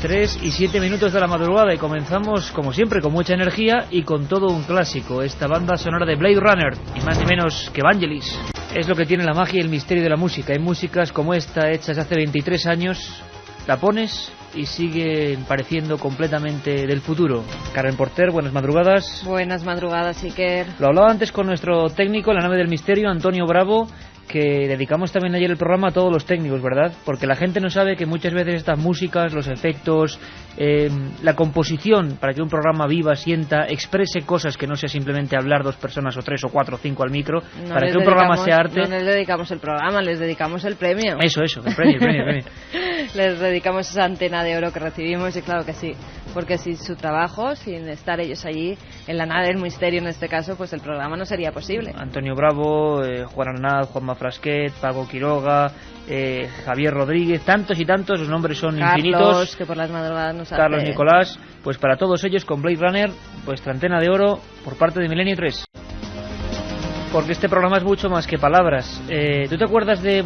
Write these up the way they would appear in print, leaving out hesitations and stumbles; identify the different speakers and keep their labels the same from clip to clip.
Speaker 1: 3:07 de la madrugada y comenzamos como siempre con mucha energía y con todo un clásico, esta banda sonora de Blade Runner, y más ni menos que Vangelis. Es lo que tiene la magia y el misterio de la música. Hay músicas como esta hechas hace 23 años, la pones y siguen pareciendo completamente del futuro. Carmen Porter, buenas madrugadas.
Speaker 2: Buenas madrugadas, Iker.
Speaker 1: Lo hablaba antes con nuestro técnico, la nave del misterio, Antonio Bravo, que dedicamos también ayer el programa a todos los técnicos, ¿verdad? Porque la gente no sabe que muchas veces estas músicas, los efectos, la composición, para que un programa viva, sienta, exprese cosas que no sea simplemente hablar dos personas o tres o cuatro o cinco al micro,
Speaker 2: no
Speaker 1: para que un programa sea arte.
Speaker 2: No les dedicamos el programa, les dedicamos el premio.
Speaker 1: Eso, el premio.
Speaker 2: Les dedicamos esa antena de oro que recibimos, y claro que sí, porque sin su trabajo, sin estar ellos allí en la nave del misterio en este caso, pues el programa no sería posible.
Speaker 1: Antonio Bravo, Juan Arnaz, Juanma Frasquet, Paco Quiroga, Javier Rodríguez, tantos y tantos, los nombres son infinitos.
Speaker 2: Carlos, que por las madrugadas nos
Speaker 1: Carlos
Speaker 2: hace...
Speaker 1: Nicolás, pues para todos ellos con Blade Runner, vuestra antena de oro por parte de Milenio 3. Porque este programa es mucho más que palabras. ¿Tú te acuerdas de,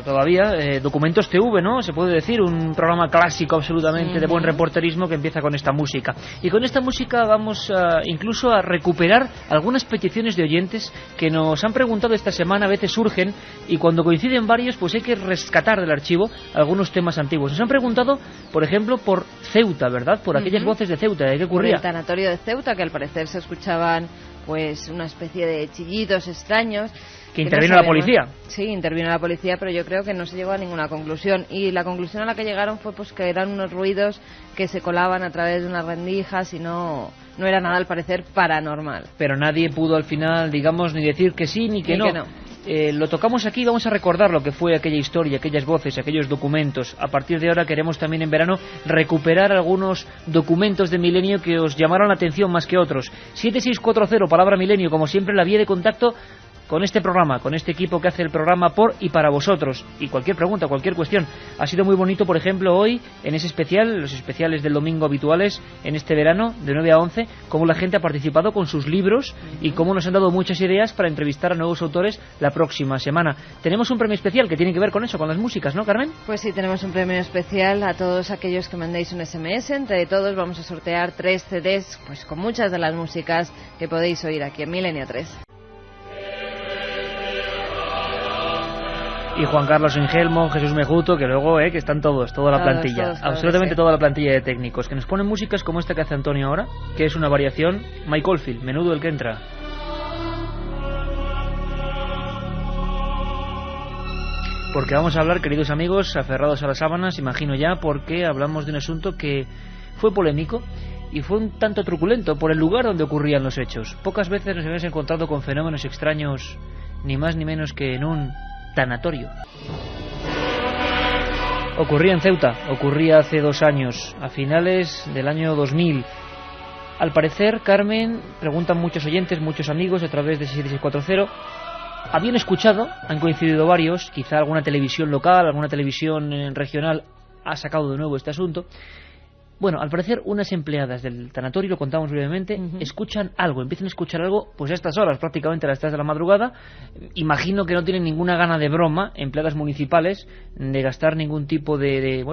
Speaker 1: todavía, Documentos TV, ¿no? Se puede decir, un programa clásico absolutamente de buen reporterismo que empieza con esta música. Y con esta música vamos incluso a recuperar algunas peticiones de oyentes que nos han preguntado esta semana, a veces surgen, y cuando coinciden varios, pues hay que rescatar del archivo algunos temas antiguos. Nos han preguntado, por ejemplo, por Ceuta, ¿verdad? Por aquellas voces de Ceuta, ¿de qué ocurría?
Speaker 2: Por el tanatorio de Ceuta, que al parecer se escuchaban pues una especie de chillidos extraños.
Speaker 1: Que intervino la policía.
Speaker 2: Sí, intervino la policía, pero yo creo que no se llegó a ninguna conclusión. Y la conclusión a la que llegaron fue pues que eran unos ruidos que se colaban a través de unas rendijas y no era nada, al parecer, paranormal.
Speaker 1: Pero nadie pudo al final, digamos, ni decir que sí ni que no. Lo tocamos aquí, vamos a recordar lo que fue aquella historia, aquellas voces, aquellos documentos. A partir de ahora queremos también en verano recuperar algunos documentos de Milenio que os llamaron la atención más que otros. 7640, palabra Milenio, como siempre, la vía de contacto con este programa, con este equipo que hace el programa por y para vosotros. Y cualquier pregunta, cualquier cuestión. Ha sido muy bonito, por ejemplo, hoy, en ese especial, los especiales del domingo habituales, en este verano, de 9 a 11, cómo la gente ha participado con sus libros y cómo nos han dado muchas ideas para entrevistar a nuevos autores la próxima semana. Tenemos un premio especial que tiene que ver con eso, con las músicas, ¿no, Carmen?
Speaker 2: Pues sí, tenemos un premio especial a todos aquellos que mandéis un SMS. Entre todos vamos a sortear 3 CDs, pues con muchas de las músicas que podéis oír aquí en Milenio 3.
Speaker 1: Y Juan Carlos Engelmo, Jesús Mejuto, que luego, que están toda la plantilla, absolutamente toda la plantilla de técnicos, que nos ponen músicas como esta que hace Antonio ahora, que es una variación, Mike Oldfield, menudo el que entra. Porque vamos a hablar, queridos amigos, aferrados a las sábanas, imagino ya, porque hablamos de un asunto que fue polémico y fue un tanto truculento por el lugar donde ocurrían los hechos. Pocas veces nos habíamos encontrado con fenómenos extraños, ni más ni menos que en un tanatorio. Ocurría en Ceuta, ocurría hace 2 años, a finales del año 2000. Al parecer, Carmen, preguntan muchos oyentes, muchos amigos a través de 7640, habían escuchado, han coincidido varios, quizá alguna televisión local, alguna televisión regional ha sacado de nuevo este asunto. Bueno, al parecer unas empleadas del tanatorio, lo contamos brevemente, escuchan algo, empiezan a escuchar algo pues a estas horas, prácticamente a las 3 de la madrugada. Imagino que no tienen ninguna gana de broma, empleadas municipales, de gastar ningún tipo de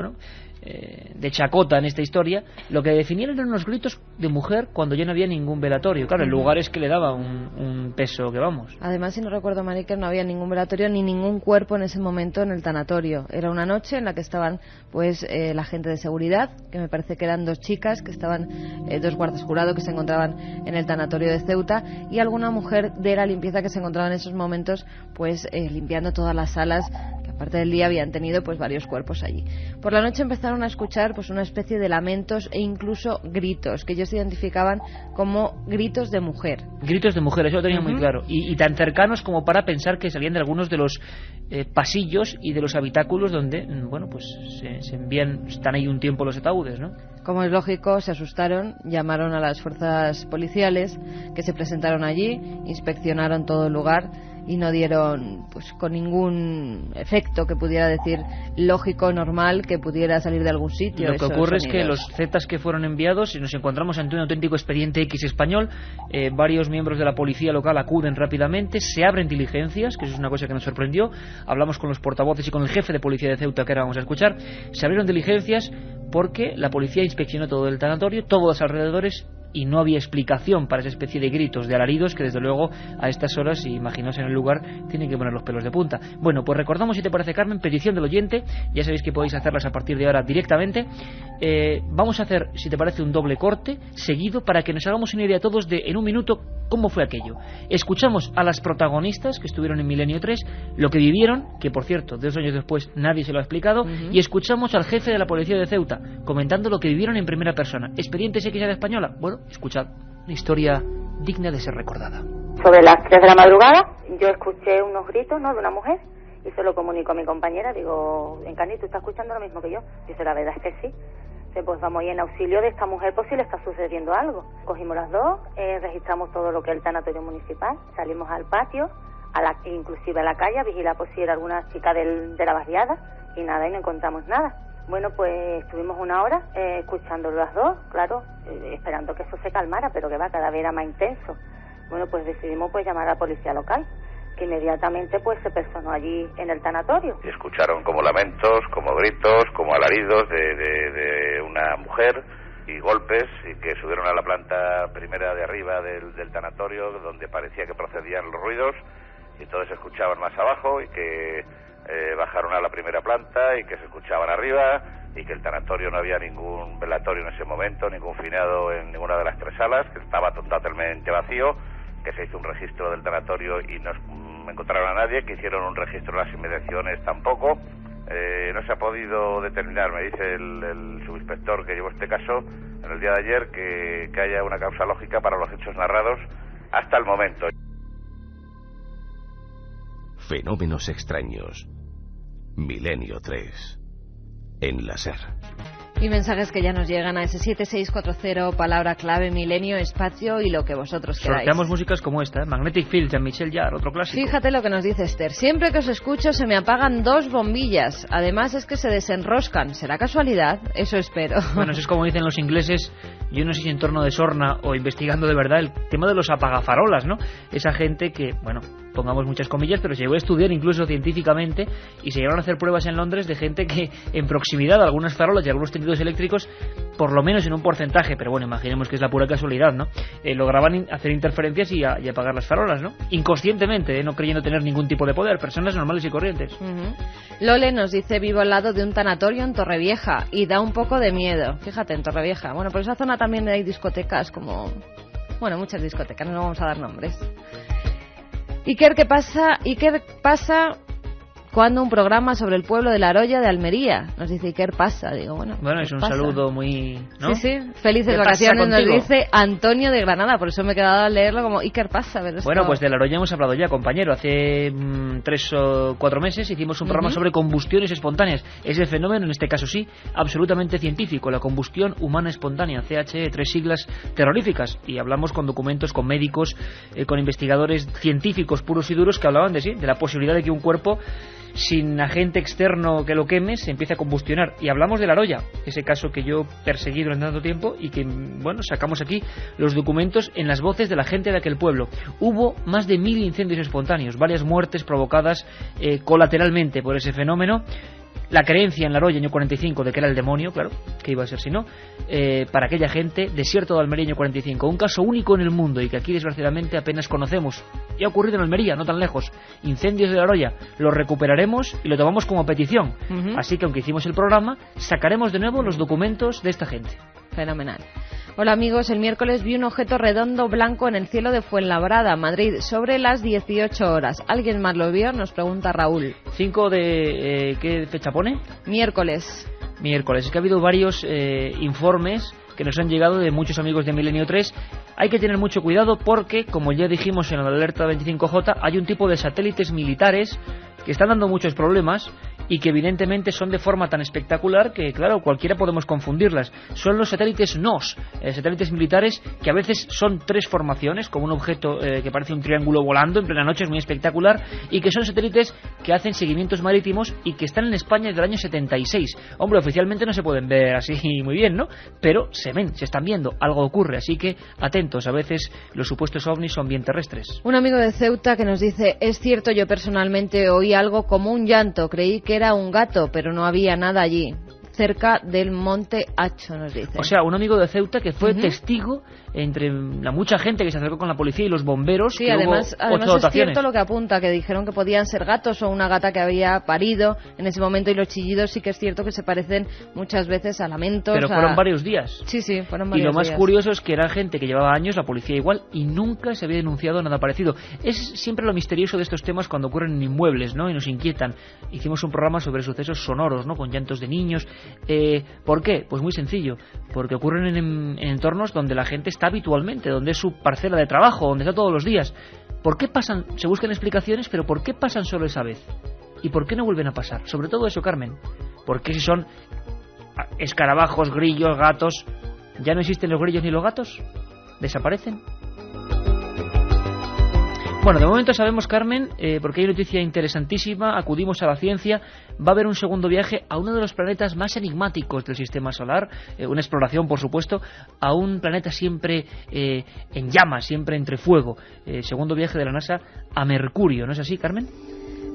Speaker 1: chacota en esta historia. Lo que definían eran unos gritos de mujer cuando ya no había ningún velatorio. Claro, el lugar es que le daba un peso que vamos.
Speaker 2: Además, si no recuerdo mal, que no había ningún velatorio ni ningún cuerpo en ese momento en el tanatorio. Era una noche en la que estaban pues la gente de seguridad, que me parece que eran 2 chicas, que estaban 2 guardas jurados que se encontraban en el tanatorio de Ceuta, y alguna mujer de la limpieza que se encontraba en esos momentos pues limpiando todas las salas, que aparte del día habían tenido pues varios cuerpos allí. Por la noche empezaron a escuchar pues una especie de lamentos e incluso gritos que ellos identificaban como gritos de mujer. Gritos de mujer, eso lo tenía muy claro, y tan cercanos como para pensar que salían de algunos de los pasillos y de los habitáculos donde se envían, están ahí un tiempo los ataúdes, ¿no? Como es lógico, se asustaron, llamaron a las fuerzas policiales que se presentaron allí, inspeccionaron todo el lugar y no dieron pues con ningún efecto que pudiera decir lógico, normal, que pudiera salir de algún sitio. Lo que ocurre es que los Zetas que fueron enviados, y nos encontramos ante un auténtico expediente X español, varios miembros de la policía local acuden rápidamente, se abren diligencias, que eso es una cosa que nos sorprendió. Hablamos con los portavoces y con el jefe de policía de Ceuta, que ahora vamos a escuchar. Se abrieron diligencias
Speaker 1: porque la policía inspeccionó todo el tanatorio, todos los alrededores, y no había explicación para esa especie de gritos, de alaridos, que desde luego a estas horas, si imaginaos en el lugar, tienen que poner los pelos de punta. Bueno, pues recordamos, si te parece, Carmen, petición del oyente, ya sabéis que podéis hacerlas a partir de ahora directamente. Vamos a hacer, si te parece, un doble corte seguido para que nos hagamos una idea todos de, en un minuto, cómo fue aquello. Escuchamos a las protagonistas que estuvieron en Milenio 3, lo que vivieron, que por cierto, 2 años después nadie se lo ha explicado, y escuchamos al jefe de la policía de Ceuta comentando lo que vivieron en primera persona. ¿Expedientes X a la española? Bueno, escuchad, una historia digna de ser recordada.
Speaker 3: Sobre las 3 de la madrugada, yo escuché unos gritos, ¿no?, de una mujer, y se lo comunico a mi compañera. Digo, Encarni, ¿tú estás escuchando lo mismo que yo? Dice, la verdad es que sí. Dice, pues vamos a ir en auxilio de esta mujer por si le está sucediendo algo. Cogimos las dos, registramos todo lo que es el tanatorio municipal, salimos al patio, inclusive a la calle, a vigilar por si era alguna chica de la barriada, y nada, y no encontramos nada. Bueno, pues estuvimos 1 hora escuchándolo las dos, claro, esperando que eso se calmara, pero que va, cada vez era más intenso. Bueno, pues decidimos pues llamar a la policía local, que inmediatamente pues se personó allí en el tanatorio.
Speaker 4: Y escucharon como lamentos, como gritos, como alaridos de una mujer y golpes, y que subieron a la planta primera de arriba del tanatorio, donde parecía que procedían los ruidos, y todos se escuchaban más abajo, y que bajaron a la primera planta y que se escuchaban arriba, y que el tanatorio no había ningún velatorio en ese momento, ningún finado en ninguna de las 3 salas, que estaba totalmente vacío, que se hizo un registro del tanatorio y no encontraron a nadie, que hicieron un registro en las inmediaciones tampoco. No se ha podido determinar, me dice el subinspector que llevó este caso en el día de ayer, que haya una causa lógica para los hechos narrados hasta el momento.
Speaker 5: Fenómenos extraños. Milenio 3. En la SER.
Speaker 2: Y mensajes que ya nos llegan a ese 7640, palabra clave, milenio, espacio y lo que vosotros queráis.
Speaker 1: Sorteamos músicas como esta, Magnetic Fields, Jean-Michel Jarre, otro clásico.
Speaker 2: Fíjate lo que nos dice Esther. Siempre que os escucho se me apagan 2 bombillas. Además es que se desenroscan. ¿Será casualidad? Eso espero.
Speaker 1: Bueno, eso es como dicen los ingleses. Yo no sé si en torno de sorna o investigando de verdad el tema de los apagafarolas, ¿no? Esa gente que, bueno, pongamos muchas comillas, pero se llegó a estudiar incluso científicamente y se llegaron a hacer pruebas en Londres de gente que en proximidad a algunas farolas y algunos tendidos eléctricos, por lo menos en un porcentaje, pero bueno, imaginemos que es la pura casualidad, ¿no? Lograban hacer interferencias y apagar las farolas, ¿no? Inconscientemente, no creyendo tener ningún tipo de poder, personas normales y corrientes.
Speaker 2: Lole nos dice, vivo al lado de un tanatorio en Torrevieja y da un poco de miedo. Fíjate, en Torrevieja. Bueno, por esa zona también hay discotecas como... Bueno, muchas discotecas, no vamos a dar nombres. Iker, ¿qué pasa cuando un programa sobre el pueblo de La Aroya de Almería? Nos dice Iker pasa, digo, bueno
Speaker 1: es un saludo muy, ¿no?
Speaker 2: Sí, felices vacaciones, nos dice Antonio de Granada, por eso me he quedado a leerlo como Iker pasa. Pero
Speaker 1: bueno, pues de La Aroya hemos hablado ya, compañero, hace 3 o 4 meses hicimos un programa sobre combustiones espontáneas. Ese fenómeno, en este caso sí, absolutamente científico, la combustión humana espontánea, CHE, 3 siglas terroríficas, y hablamos con documentos, con médicos, con investigadores científicos puros y duros que hablaban de la posibilidad de que un cuerpo sin agente externo que lo queme se empiece a combustionar. Y hablamos de La Aroya, ese caso que yo perseguí durante tanto tiempo y que, bueno, sacamos aquí los documentos en las voces de la gente de aquel pueblo. Hubo más de 1000 incendios espontáneos, varias muertes provocadas colateralmente por ese fenómeno. La creencia en La Aroya, año 45, de que era el demonio, claro, que iba a ser si no, para aquella gente, desierto de Almería, año 45, un caso único en el mundo y que aquí desgraciadamente apenas conocemos. Y ha ocurrido en Almería, no tan lejos. Incendios de La Aroya, lo recuperaremos y lo tomamos como petición. Así que aunque hicimos el programa, sacaremos de nuevo los documentos de esta gente.
Speaker 2: Fenomenal. Hola amigos, el miércoles vi un objeto redondo blanco en el cielo de Fuenlabrada, Madrid, sobre las 18 horas. ¿Alguien más lo vio? Nos pregunta Raúl.
Speaker 1: 5 de... ¿qué fecha pone?
Speaker 2: Miércoles.
Speaker 1: Es que ha habido varios informes que nos han llegado de muchos amigos de Milenio 3. Hay que tener mucho cuidado porque, como ya dijimos en la alerta 25J, hay un tipo de satélites militares que están dando muchos problemas y que evidentemente son de forma tan espectacular que, claro, cualquiera podemos confundirlas. Son los satélites NOS, satélites militares que a veces son 3 formaciones, como un objeto que parece un triángulo volando en plena noche, es muy espectacular, y que son satélites que hacen seguimientos marítimos y que están en España desde el año 76. Hombre, oficialmente no se pueden ver así muy bien, ¿no? Pero se ven, se están viendo, algo ocurre, así que atentos, a veces los supuestos ovnis son bien terrestres.
Speaker 2: Un amigo de Ceuta que nos dice, es cierto, yo personalmente oí algo como un llanto, creí que era un gato, pero no había nada allí. cerca del Monte Hacho, nos dice.
Speaker 1: O sea, un amigo de Ceuta que fue testigo entre la mucha gente que se acercó con la policía y los bomberos.
Speaker 2: Sí,
Speaker 1: que
Speaker 2: además
Speaker 1: hubo 8
Speaker 2: es
Speaker 1: dotaciones.
Speaker 2: cierto lo que apunta, que dijeron que podían ser gatos o una gata que había parido en ese momento, y los chillidos sí que es cierto que se parecen muchas veces a lamentos.
Speaker 1: Pero fueron varios días.
Speaker 2: Sí, fueron varios días.
Speaker 1: Y lo más curioso es que era gente que llevaba años, la policía igual, y nunca se había denunciado nada parecido. Es siempre lo misterioso de estos temas cuando ocurren en inmuebles, ¿no? Y nos inquietan. Hicimos un programa sobre sucesos sonoros, ¿no? Con llantos de niños. ¿Por qué? Pues muy sencillo. Porque ocurren en entornos donde la gente está habitualmente, donde es su parcela de trabajo, donde está todos los días. ¿Por qué pasan? Se buscan explicaciones, pero ¿por qué pasan solo esa vez? ¿Y por qué no vuelven a pasar? Sobre todo eso, Carmen. ¿Por qué si son escarabajos, grillos, gatos, ya no existen los grillos ni los gatos? ¿Desaparecen? Bueno, de momento sabemos, Carmen, porque hay noticia interesantísima, acudimos a la ciencia, va a haber un segundo viaje a uno de los planetas más enigmáticos del sistema solar, una exploración, por supuesto, a un planeta siempre en llamas, siempre entre fuego. Segundo viaje de la NASA a Mercurio, ¿no es así, Carmen?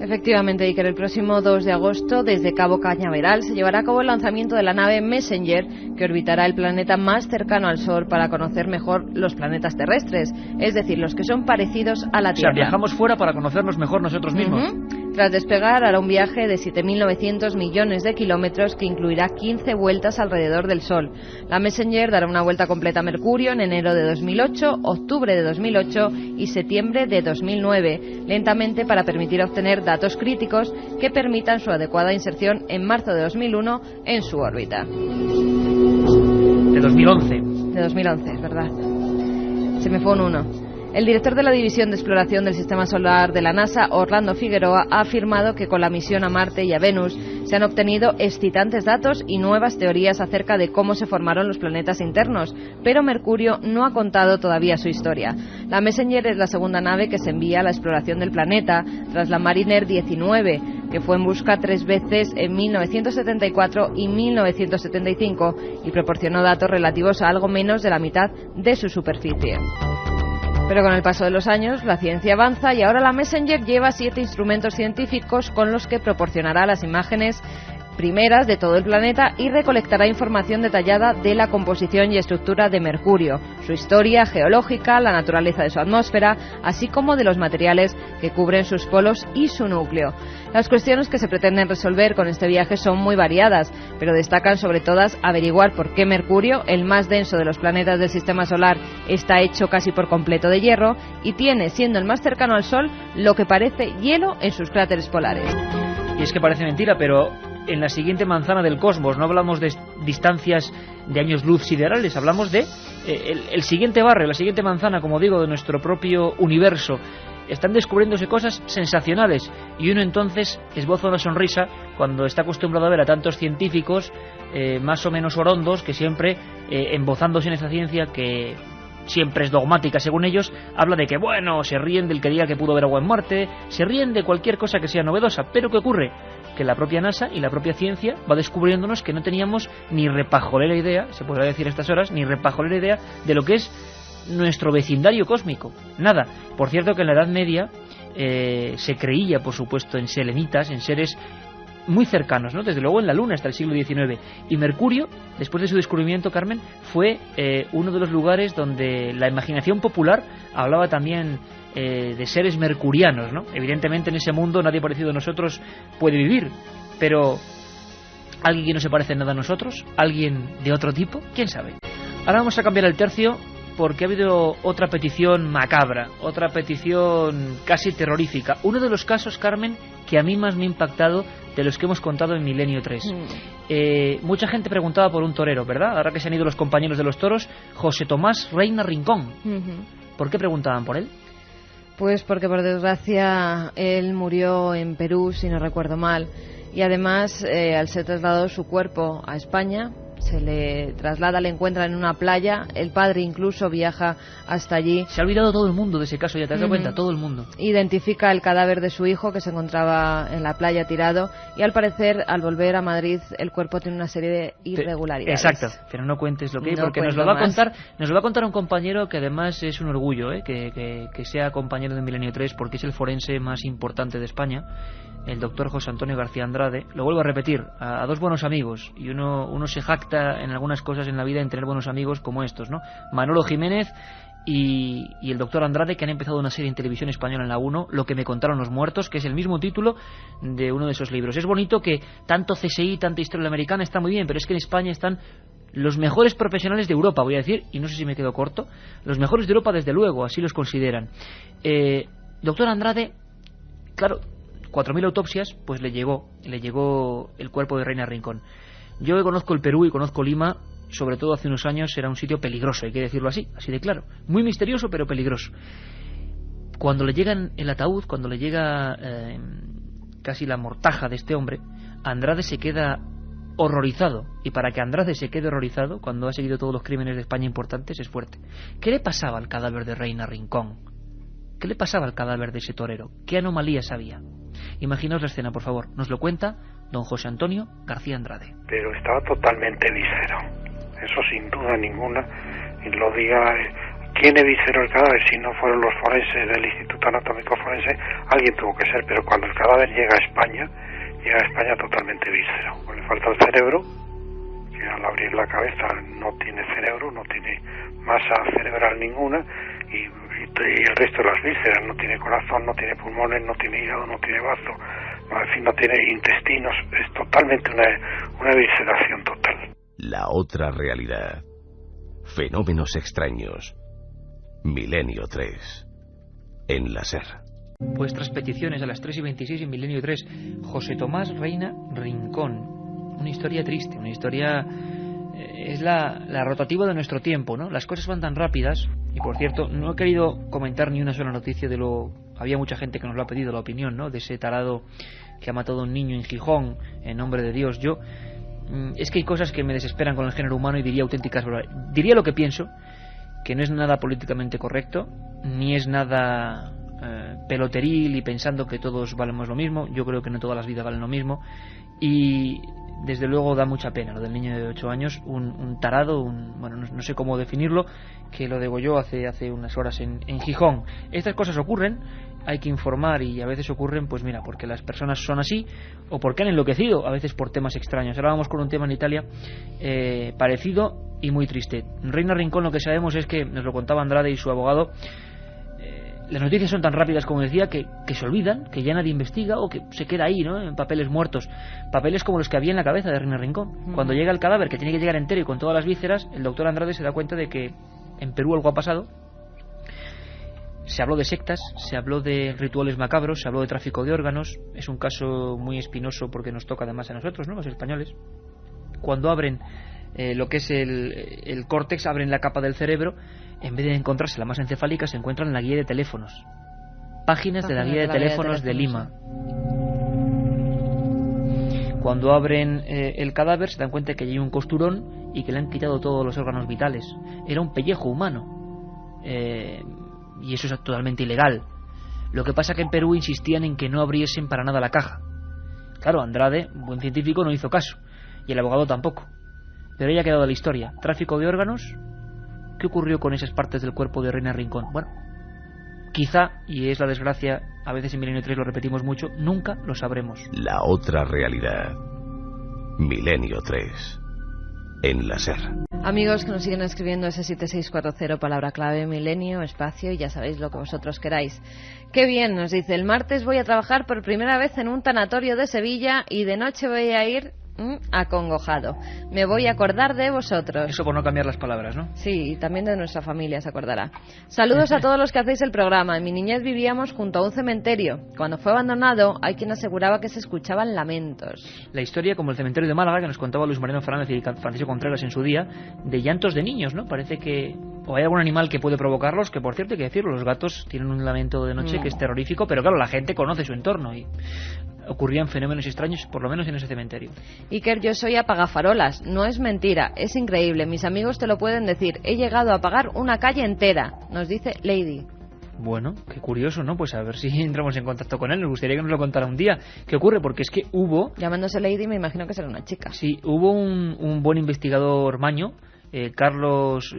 Speaker 2: Efectivamente, Iker, el próximo 2 de agosto, desde Cabo Cañaveral, se llevará a cabo el lanzamiento de la nave Messenger, que orbitará el planeta más cercano al Sol para conocer mejor los planetas terrestres, es decir, los que son parecidos a la Tierra.
Speaker 1: O sea, viajamos fuera para conocernos mejor nosotros mismos.
Speaker 2: Tras despegar, hará un viaje de 7.900 millones de kilómetros que incluirá 15 vueltas alrededor del Sol. La Messenger dará una vuelta completa a Mercurio en enero de 2008, octubre de 2008 y septiembre de 2009, lentamente para permitir obtener datos críticos que permitan su adecuada inserción en marzo de 2001 en su órbita.
Speaker 1: De 2011.
Speaker 2: De 2011, es verdad. Se me fue un 1. El director de la División de Exploración del Sistema Solar de la NASA, Orlando Figueroa, ha afirmado que con la misión a Marte y a Venus se han obtenido excitantes datos y nuevas teorías acerca de cómo se formaron los planetas internos, pero Mercurio no ha contado todavía su historia. La Messenger es la segunda nave que se envía a la exploración del planeta, tras la Mariner 19, que fue en busca 3 veces en 1974 y 1975 y proporcionó datos relativos a algo menos de la mitad de su superficie. Pero con el paso de los años, la ciencia avanza y ahora la Messenger lleva 7 instrumentos científicos con los que proporcionará las imágenes primeras de todo el planeta y recolectará información detallada de la composición y estructura de Mercurio, su historia geológica, la naturaleza de su atmósfera, así como de los materiales que cubren sus polos y su núcleo. Las cuestiones que se pretenden resolver con este viaje son muy variadas, pero destacan sobre todas averiguar por qué Mercurio, el más denso de los planetas del Sistema Solar, está hecho casi por completo de hierro y tiene, siendo el más cercano al Sol, lo que parece hielo en sus cráteres polares.
Speaker 1: Y es que parece mentira, pero en la siguiente manzana del cosmos no hablamos de distancias de años luz siderales, hablamos de el siguiente barrio, la siguiente manzana, como digo, de nuestro propio universo. Están descubriéndose cosas sensacionales y uno entonces esboza una sonrisa cuando está acostumbrado a ver a tantos científicos más o menos orondos que siempre embozándose en esa ciencia que siempre es dogmática según ellos, habla de que, bueno, se ríen del que diga que pudo haber agua en Marte, se ríen de cualquier cosa que sea novedosa, pero ¿qué ocurre? Que la propia NASA y la propia ciencia va descubriéndonos que no teníamos ni repajolera idea, se podrá decir a estas horas, ni repajolera idea de lo que es nuestro vecindario cósmico. Nada. Por cierto que en la Edad Media se creía, por supuesto, en selenitas, en seres muy cercanos, ¿no? Desde luego en la Luna hasta el siglo XIX. Y Mercurio, después de su descubrimiento, Carmen, fue uno de los lugares donde la imaginación popular hablaba también de seres mercurianos, ¿no? Evidentemente en ese mundo nadie parecido a nosotros puede vivir, pero ¿alguien que no se parece nada a nosotros? ¿Alguien de otro tipo? ¿Quién sabe? Ahora vamos a cambiar el tercio porque ha habido otra petición macabra, otra petición casi terrorífica. Uno de los casos, Carmen, que a mí más me ha impactado de los que hemos contado en Milenio 3. Mucha gente preguntaba por un torero, ¿verdad? Ahora que se han ido los compañeros de los toros, José Tomás Reina Rincón. ¿Por qué preguntaban por él?
Speaker 2: Pues porque, por desgracia, él murió en Perú, si no recuerdo mal. Y además, al ser trasladado su cuerpo a España, se le traslada, le encuentran en una playa, el padre incluso viaja hasta allí.
Speaker 1: Se ha olvidado todo el mundo de ese caso, ¿ya te has dado cuenta? Todo el mundo.
Speaker 2: Identifica el cadáver de su hijo que se encontraba en la playa tirado y al parecer al volver a Madrid el cuerpo tiene una serie de irregularidades.
Speaker 1: Exacto, pero no cuentes lo que hay porque nos lo va a contar un compañero que además es un orgullo que sea compañero de Milenio 3 porque es el forense más importante de España, el doctor José Antonio García Andrade. Lo vuelvo a repetir, a dos buenos amigos, y uno se jacta en algunas cosas en la vida en tener buenos amigos como estos, ¿no? Manolo Jiménez y el doctor Andrade, que han empezado una serie en televisión española en la 1, Lo que me contaron los muertos, que es el mismo título de uno de esos libros. Es bonito que tanto CSI, tanta historia americana está muy bien, pero es que en España están los mejores profesionales de Europa, voy a decir, y no sé si me quedo corto, los mejores de Europa desde luego, así los consideran. Doctor Andrade, claro, 4.000 autopsias, pues le llegó el cuerpo de Reina Rincón. Yo que conozco el Perú y conozco Lima, sobre todo hace unos años, era un sitio peligroso, hay que decirlo así de claro. Muy misterioso, pero peligroso. Cuando le llega el ataúd, cuando le llega casi la mortaja de este hombre, Andrade se queda horrorizado. Y para que Andrade se quede horrorizado, cuando ha seguido todos los crímenes de España importantes, es fuerte. ¿Qué le pasaba al cadáver de Reina Rincón? ¿Qué le pasaba al cadáver de ese torero? ¿Qué anomalías había? Imaginaos la escena, por favor. Nos lo cuenta don José Antonio García Andrade.
Speaker 6: Pero estaba totalmente víscero. Eso sin duda ninguna. Y lo diga quién víscero el cadáver, si no fueron los forenses del Instituto Anatómico Forense, alguien tuvo que ser. Pero cuando el cadáver llega a España totalmente víscero. Le falta el cerebro, que al abrir la cabeza no tiene cerebro, no tiene masa cerebral ninguna, y el resto de las vísceras, no tiene corazón, no tiene pulmones, no tiene hígado, no tiene bazo, no tiene intestinos, es totalmente una visceración total.
Speaker 5: La otra realidad. Fenómenos extraños. Milenio 3. En la SER.
Speaker 1: Vuestras peticiones a las 3:26 en Milenio 3. José Tomás Reina Rincón. Una historia triste, una historia... es la rotativa de nuestro tiempo, ¿no? Las cosas van tan rápidas. Y por cierto, no he querido comentar ni una sola noticia de lo... Había mucha gente que nos lo ha pedido la opinión, ¿no? De ese tarado que ha matado a un niño en Gijón, en nombre de Dios. Yo... es que hay cosas que me desesperan con el género humano y diría auténticas verdades. Diría lo que pienso, que no es nada políticamente correcto, ni es nada peloteril y pensando que todos valemos lo mismo. Yo creo que no todas las vidas valen lo mismo. Y... desde luego da mucha pena lo del niño de 8 años, un tarado, bueno, no sé cómo definirlo, que lo degolló hace unas horas en Gijón. Estas cosas ocurren, hay que informar y a veces ocurren, pues mira, porque las personas son así o porque han enloquecido, a veces por temas extraños. Ahora vamos con un tema en Italia parecido y muy triste. Reina Rincón, lo que sabemos es que, nos lo contaba Andrade y su abogado, las noticias son tan rápidas, como decía, que se olvidan, que ya nadie investiga o que se queda ahí, ¿no? En papeles muertos. Papeles como los que había en la cabeza de Reina Rincón. Cuando llega el cadáver, que tiene que llegar entero y con todas las vísceras, el doctor Andrade se da cuenta de que en Perú algo ha pasado. Se habló de sectas, se habló de rituales macabros, se habló de tráfico de órganos. Es un caso muy espinoso porque nos toca además a nosotros, ¿no? Los españoles. Cuando abren lo que es el córtex, abren la capa del cerebro, en vez de encontrarse la masa encefálica, se encuentran en la guía de teléfonos. Páginas de la guía de teléfonos de Lima. Cuando abren el cadáver, se dan cuenta que hay un costurón y que le han quitado todos los órganos vitales. Era un pellejo humano. Y eso es totalmente ilegal. Lo que pasa que en Perú insistían en que no abriesen para nada la caja. Claro, Andrade, buen científico, no hizo caso. Y el abogado tampoco. Pero ahí ha quedado la historia. Tráfico de órganos. ¿Qué ocurrió con esas partes del cuerpo de Reina Rincón? Bueno, quizá, y es la desgracia, a veces en Milenio 3 lo repetimos mucho, nunca lo sabremos.
Speaker 5: La otra realidad. Milenio 3. En la SER.
Speaker 2: Amigos que nos siguen escribiendo ese 7640, palabra clave, milenio, espacio, y ya sabéis lo que vosotros queráis. Qué bien, nos dice, el martes voy a trabajar por primera vez en un tanatorio de Sevilla y de noche voy a ir acongojado. Me voy a acordar de vosotros.
Speaker 1: Eso por no cambiar las palabras, ¿no?
Speaker 2: Sí, y también de nuestra familia se acordará. Saludos a todos los que hacéis el programa. En mi niñez vivíamos junto a un cementerio. Cuando fue abandonado, hay quien aseguraba que se escuchaban lamentos.
Speaker 1: La historia, como el cementerio de Málaga, que nos contaba Luis Mariano Fernández y Francisco Contreras en su día, de llantos de niños, ¿no? Parece que... o hay algún animal que puede provocarlos, que por cierto hay que decirlo, los gatos tienen un lamento de noche que es terrorífico, pero claro, la gente conoce su entorno y ocurrían fenómenos extraños, por lo menos en ese cementerio.
Speaker 2: Iker, yo soy apagafarolas, no es mentira, es increíble, mis amigos te lo pueden decir, he llegado a apagar una calle entera, nos dice Lady.
Speaker 1: Bueno, qué curioso, ¿no? Pues a ver si entramos en contacto con él. Nos gustaría que nos lo contara un día. ¿Qué ocurre? Porque es que hubo...
Speaker 2: Llamándose Lady me imagino que será una chica.
Speaker 1: Sí, hubo un buen investigador maño, Carlos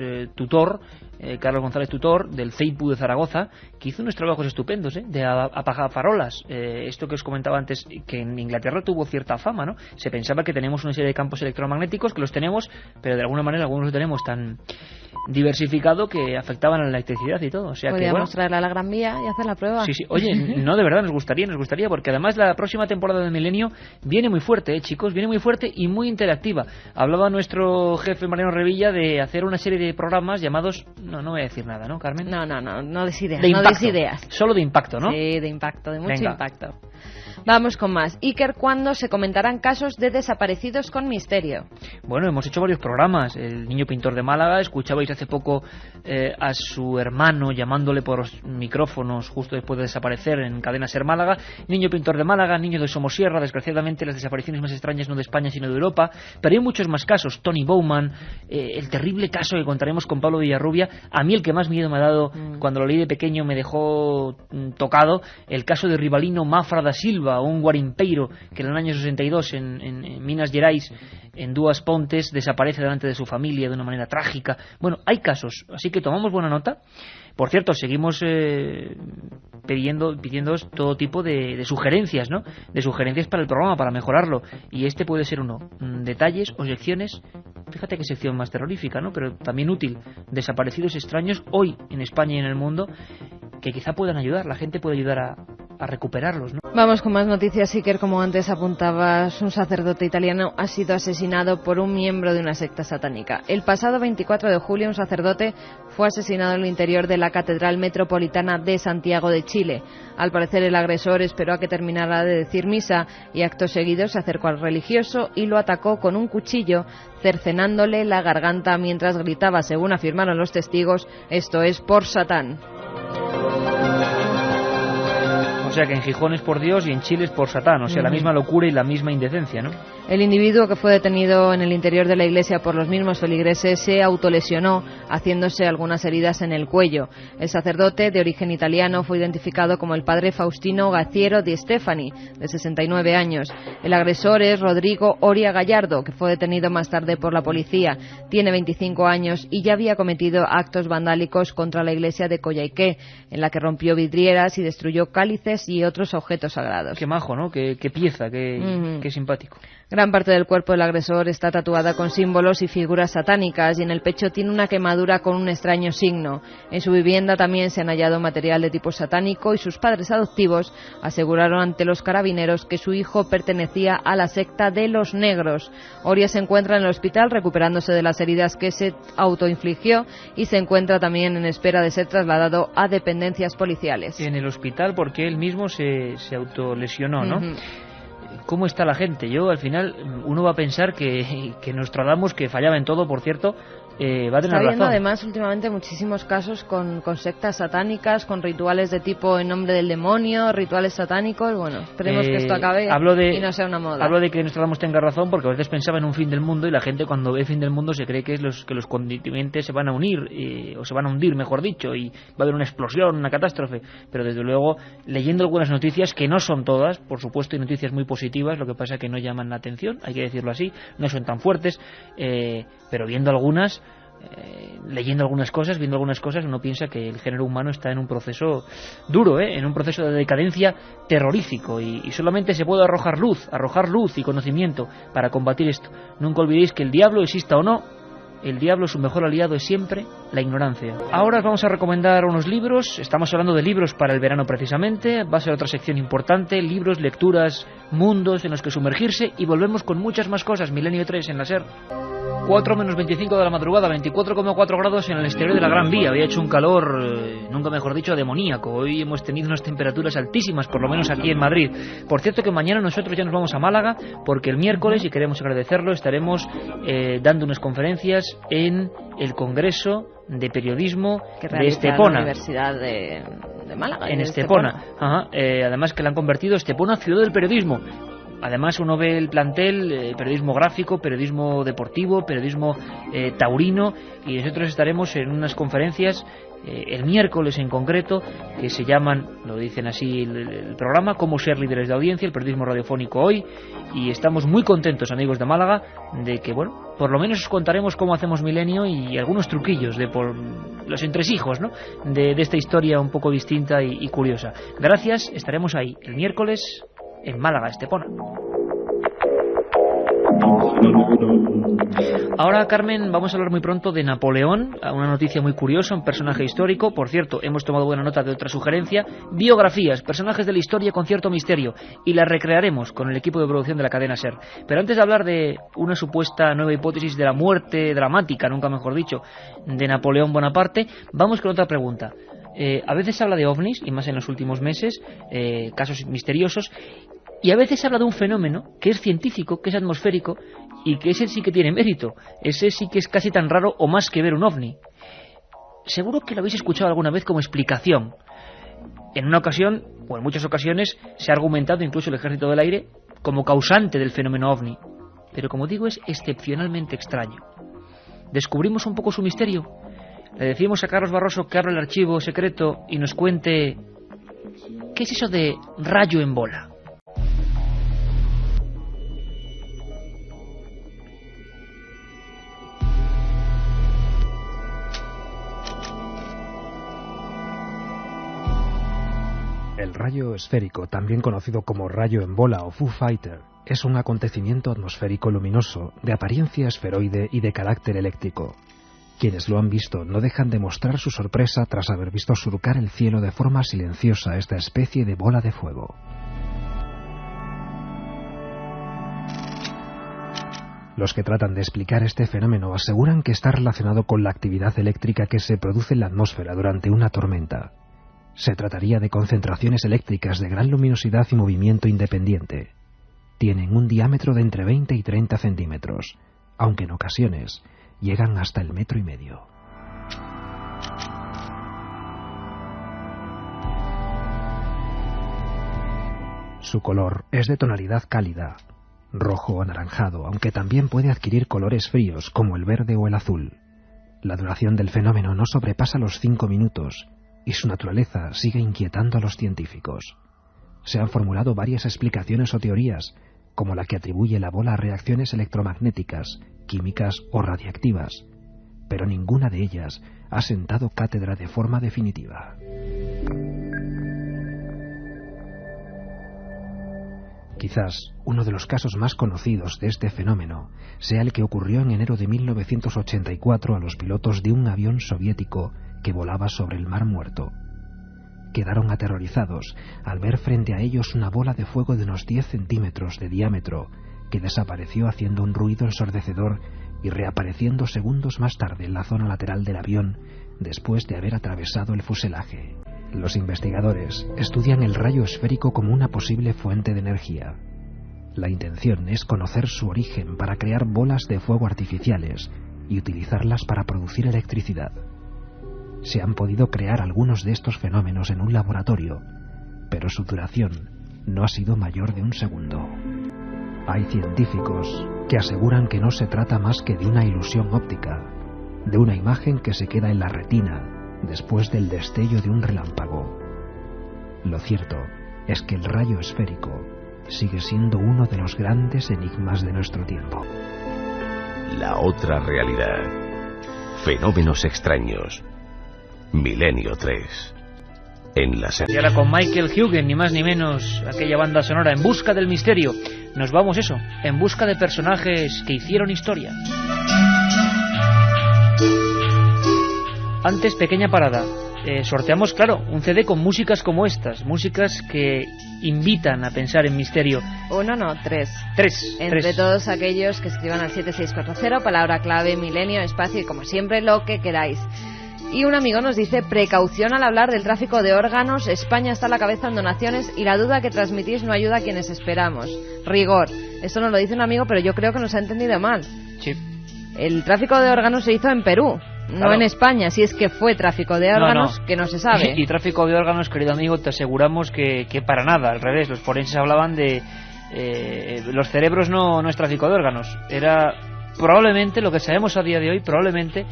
Speaker 1: Carlos González Tutor, del CEIPU de Zaragoza, que hizo unos trabajos estupendos, de apagafarolas. Esto que os comentaba antes, que en Inglaterra tuvo cierta fama, ¿no? Se pensaba que tenemos una serie de campos electromagnéticos, que los tenemos, pero de alguna manera algunos los tenemos tan diversificado que afectaban a la electricidad y todo. O sea,
Speaker 2: podríamos traerla a la Gran Vía y hacer la prueba.
Speaker 1: Sí, sí. Oye, no, de verdad, nos gustaría, porque además la próxima temporada de Milenio viene muy fuerte, chicos, viene muy fuerte y muy interactiva. Hablaba nuestro jefe Mariano Revilla de hacer una serie de programas llamados... No voy a decir nada, ¿no, Carmen?
Speaker 2: No des ideas.
Speaker 1: De impacto.
Speaker 2: No des ideas.
Speaker 1: Solo de impacto, ¿no?
Speaker 2: Sí, de impacto, de mucho
Speaker 1: Venga.
Speaker 2: impacto. Vamos con más. Iker, ¿cuándo se comentarán casos de desaparecidos con misterio?
Speaker 1: Bueno, hemos hecho varios programas. El niño pintor de Málaga, escuchabais hace poco a su hermano llamándole por los micrófonos justo después de desaparecer en Cadena Ser Málaga. Niño pintor de Málaga, niño de Somosierra. Desgraciadamente las desapariciones más extrañas no de España sino de Europa. Pero hay muchos más casos. Tony Bowman, el terrible caso que contaremos con Pablo Villarrubia. A mí el que más miedo me ha dado cuando lo leí de pequeño me dejó tocado. El caso de Rivalino Mafra da Silva, un guarimpeiro que en el año 62 en Minas Gerais, en Duas Pontes, desaparece delante de su familia de una manera trágica. Bueno, hay casos, así que tomamos buena nota. Por cierto, seguimos pidiéndoos todo tipo de sugerencias, ¿no? De sugerencias para el programa, para mejorarlo. Y este puede ser uno. Detalles o secciones, fíjate qué sección más terrorífica, ¿no? Pero también útil. Desaparecidos extraños hoy en España y en el mundo, que quizá puedan ayudar. La gente puede ayudar a recuperarlos, ¿no?
Speaker 2: Vamos con más noticias, Iker. Como antes apuntabas, un sacerdote italiano ha sido asesinado por un miembro de una secta satánica. El pasado 24 de julio, un sacerdote fue asesinado en el interior de la Catedral Metropolitana de Santiago de Chile. Al parecer, el agresor esperó a que terminara de decir misa y acto seguido se acercó al religioso y lo atacó con un cuchillo, cercenándole la garganta mientras gritaba, según afirmaron los testigos, esto es por Satán.
Speaker 1: O sea que en Gijón es por Dios y en Chile es por Satán. O sea, la misma locura y la misma indecencia, ¿no?
Speaker 2: El individuo que fue detenido en el interior de la iglesia por los mismos feligreses se autolesionó, haciéndose algunas heridas en el cuello. El sacerdote, de origen italiano, fue identificado como el padre Faustino Gaciero Di Stefani, de 69 años. El agresor es Rodrigo Oria Gallardo, que fue detenido más tarde por la policía. Tiene 25 años y ya había cometido actos vandálicos contra la iglesia de Coyhaique, en la que rompió vidrieras y destruyó cálices y otros objetos sagrados.
Speaker 1: Qué majo, ¿no? Qué pieza, qué simpático.
Speaker 2: Gran parte del cuerpo del agresor está tatuada con símbolos y figuras satánicas y en el pecho tiene una quemadura con un extraño signo. En su vivienda también se han hallado material de tipo satánico y sus padres adoptivos aseguraron ante los carabineros que su hijo pertenecía a la secta de los negros. Oria se encuentra en el hospital recuperándose de las heridas que se autoinfligió y se encuentra también en espera de ser trasladado a dependencias policiales.
Speaker 1: En el hospital porque él mismo se autolesionó, ¿no? ¿Cómo está la gente? Yo, al final, uno va a pensar que Nostradamus, que fallaba en todo, por cierto, va a tener razón.
Speaker 2: Está habiendo además últimamente muchísimos casos con sectas satánicas, con rituales de tipo en nombre del demonio, rituales satánicos. Bueno, esperemos que esto acabe y no sea una moda.
Speaker 1: Hablo de que Nostradamus tenga razón porque a veces pensaba en un fin del mundo y la gente cuando ve el fin del mundo se cree que es que los continentes se van a unir, o se van a hundir, mejor dicho, y va a haber una explosión, una catástrofe. Pero desde luego, leyendo algunas noticias, que no son todas, por supuesto, hay noticias muy positivas, lo que pasa es que no llaman la atención, hay que decirlo así, no son tan fuertes, pero viendo algunas, leyendo algunas cosas, viendo algunas cosas, uno piensa que el género humano está en un proceso duro, en un proceso de decadencia terrorífico y solamente se puede arrojar luz y conocimiento para combatir esto. Nunca olvidéis que el diablo, exista o no, el diablo, su mejor aliado es siempre la ignorancia. Ahora os vamos a recomendar unos libros. Estamos hablando de libros para el verano precisamente. Va a ser otra sección importante. Libros, lecturas, mundos en los que sumergirse. Y volvemos con muchas más cosas. Milenio 3 en la SER. 4 menos 25 de la madrugada, 24,4 grados en el exterior de la Gran Vía. Había hecho un calor, nunca mejor dicho, demoníaco. Hoy hemos tenido unas temperaturas altísimas, por lo menos aquí en Madrid. Por cierto que mañana nosotros ya nos vamos a Málaga, porque el miércoles, y queremos agradecerlo, estaremos dando unas conferencias en el Congreso de Periodismo
Speaker 2: que
Speaker 1: de Estepona.
Speaker 2: La Universidad de Málaga.
Speaker 1: En Estepona. Ajá. Además que la han convertido Estepona ciudad del periodismo. Además uno ve el plantel, periodismo gráfico, periodismo deportivo, periodismo taurino, y nosotros estaremos en unas conferencias el miércoles en concreto, que se llaman, lo dicen así el programa, Cómo ser líderes de audiencia, el periodismo radiofónico hoy, y estamos muy contentos, amigos de Málaga, de que, bueno, por lo menos os contaremos cómo hacemos Milenio y algunos truquillos de por los entresijos, ¿no?, de esta historia un poco distinta y curiosa. Gracias, estaremos ahí el miércoles en Málaga, Estepona. Ahora, Carmen, vamos a hablar muy pronto de Napoleón, una noticia muy curiosa, un personaje histórico. Por cierto, hemos tomado buena nota de otra sugerencia: biografías, personajes de la historia con cierto misterio, y las recrearemos con el equipo de producción de la cadena SER. Pero antes de hablar de una supuesta nueva hipótesis de la muerte dramática, nunca mejor dicho, de Napoleón Bonaparte, vamos con otra pregunta. A veces se habla de ovnis, y más en los últimos meses, casos misteriosos, y a veces se habla de un fenómeno que es científico, que es atmosférico, y que ese sí que tiene mérito. Ese sí que es casi tan raro o más que ver un ovni. Seguro que lo habéis escuchado alguna vez como explicación. En una ocasión, o en muchas ocasiones, se ha argumentado incluso el Ejército del Aire como causante del fenómeno ovni. Pero como digo, es excepcionalmente extraño. ¿Descubrimos un poco su misterio? Le decimos a Carlos Barroso que abra el archivo secreto y nos cuente ¿qué es eso de rayo en bola?
Speaker 7: El rayo esférico, también conocido como rayo en bola o Foo Fighter, es un acontecimiento atmosférico luminoso, de apariencia esferoide y de carácter eléctrico. Quienes lo han visto no dejan de mostrar su sorpresa tras haber visto surcar el cielo de forma silenciosa esta especie de bola de fuego. Los que tratan de explicar este fenómeno aseguran que está relacionado con la actividad eléctrica que se produce en la atmósfera durante una tormenta. Se trataría de concentraciones eléctricas de gran luminosidad y movimiento independiente. Tienen un diámetro de entre 20 y 30 centímetros, aunque en ocasiones llegan hasta el 1,5 metros. Su color es de tonalidad cálida, rojo o anaranjado, aunque también puede adquirir colores fríos como el verde o el azul. La duración del fenómeno no sobrepasa los 5 minutos y su naturaleza sigue inquietando a los científicos. Se han formulado varias explicaciones o teorías, como la que atribuye la bola a reacciones electromagnéticas, químicas o radiactivas, pero ninguna de ellas ha sentado cátedra de forma definitiva. Quizás uno de los casos más conocidos de este fenómeno sea el que ocurrió en enero de 1984 a los pilotos de un avión soviético que volaba sobre el Mar Muerto. Quedaron aterrorizados al ver frente a ellos una bola de fuego de unos 10 centímetros de diámetro que desapareció haciendo un ruido ensordecedor y reapareciendo segundos más tarde en la zona lateral del avión después de haber atravesado el fuselaje. Los investigadores estudian el rayo esférico como una posible fuente de energía. La intención es conocer su origen para crear bolas de fuego artificiales y utilizarlas para producir electricidad. Se han podido crear algunos de estos fenómenos en un laboratorio, pero su duración no ha sido mayor de un segundo. Hay científicos que aseguran que no se trata más que de una ilusión óptica, de una imagen que se queda en la retina después del destello de un relámpago. Lo cierto es que el rayo esférico sigue siendo uno de los grandes enigmas de nuestro tiempo.
Speaker 5: La otra realidad. Fenómenos extraños. Milenio 3. En la serie.
Speaker 1: Y ahora con Michael Hugen, ni más ni menos, aquella banda sonora En busca del misterio. Nos vamos eso, en busca de personajes que hicieron historia. Antes, pequeña parada. Sorteamos, claro, un CD con músicas como estas, músicas que invitan a pensar en misterio.
Speaker 2: Uno, no, tres.
Speaker 1: Entre
Speaker 2: tres. Todos aquellos que escriban al 7640, palabra clave, milenio, espacio y como siempre lo que queráis. Y un amigo nos dice: precaución al hablar del tráfico de órganos, España está a la cabeza en donaciones y la duda que transmitís no ayuda a quienes esperamos. Rigor. Esto nos lo dice un amigo, pero yo creo que nos ha entendido mal.
Speaker 1: Sí.
Speaker 2: El tráfico de órganos se hizo en Perú. no
Speaker 1: claro.
Speaker 2: en España, si es que fue tráfico de órganos, que no se sabe.
Speaker 1: Y tráfico de órganos, querido amigo, te aseguramos que para nada, al revés. Los forenses hablaban de los cerebros no es tráfico de órganos, era probablemente, lo que sabemos a día de hoy, probablemente